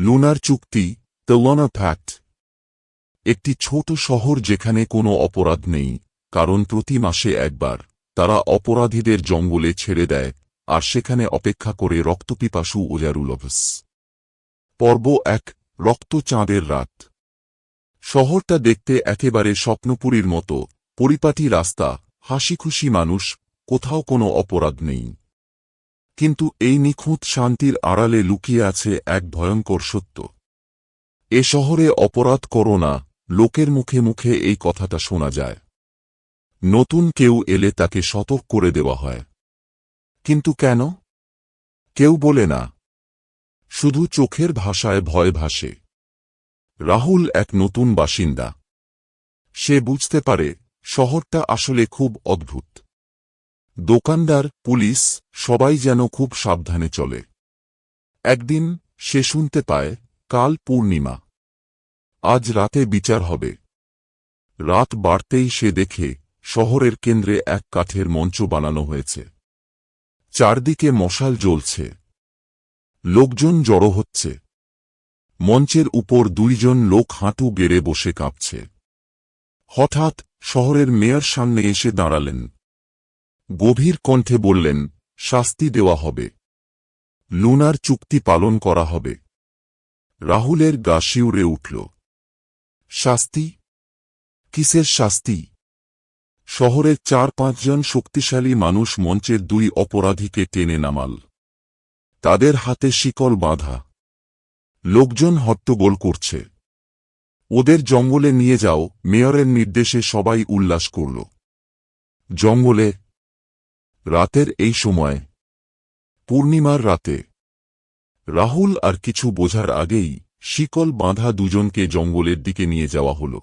Lunar চুক্তি, the lunar pact. একটি ছোট শহর যেখানে কোনো অপরাধ নেই, কারণ প্রতি মাসে একবার তারা অপরাধীদের জঙ্গলে ছেড়ে দেয়, আর সেখানে অপেক্ষা করে রক্তপিপাসু ওজারুলভস। পর্ব ১, রক্ত চাঁদের রাত। শহরটা দেখতে একেবারে স্বপ্নপুরীর মতো, পরিপাটি রাস্তা, হাসিখুশি মানুষ, কোথাও কোনো অপরাধ নেই। কিন্তু এই নিখুঁত শান্তির আড়ালে লুকিয়ে আছে এক ভয়ঙ্কর সত্য। এ শহরে অপরাধ করো না, লোকের মুখে মুখে এই কথাটা শোনা যায়। নতুন কেউ এলে তাকে সতর্ক করে দেওয়া হয়। কিন্তু কেন? কেউ বলে না। শুধু চোখের ভাষায় ভয় ভাসে। রাহুল এক নতুন বাসিন্দা। সে বুঝতে পারে শহরটা আসলে খুব অদ্ভুত। দোকানদার, পুলিশ, সবাই যেন খুব সাবধানে চলে। একদিন সে শুনতে পায়, কাল পূর্ণিমা, আজ রাতে বিচার হবে। রাত বাড়তেই সে দেখে শহরের কেন্দ্রে এক কাঠের মঞ্চ বানানো হয়েছে। চারদিকে মশাল জ্বলছে। লোকজন জড়ো হচ্ছে। মঞ্চের উপর দুইজন লোক হাঁটু গেড়ে বসে কাঁপছে। হঠাৎ শহরের মেয়র সামনে এসে দাঁড়ালেন। গভীর কণ্ঠে বললেন, শাস্তি দেওয়া হবে। লুনার চুক্তি পালন করা হবে। রাহুলের গা শিউরে উঠল। শাস্তি? কিসের শাস্তি? শহরের ৪-৫ জন শক্তিশালী মানুষ মঞ্চের দুই অপরাধীকে টেনে নামাল। তাদের হাতে শিকল বাঁধা। লোকজন হট্টগোল করছে। ওদের জঙ্গলে নিয়ে যাও, মেয়রের নির্দেশে সবাই উল্লাস করল। জঙ্গলে? রাতের এই সময়? পূর্ণিমার রাতে? রাহুল আর কিছু বোঝার আগেই শিকল বাঁধা দুজনকে জঙ্গলের দিকে নিয়ে যাওয়া হল।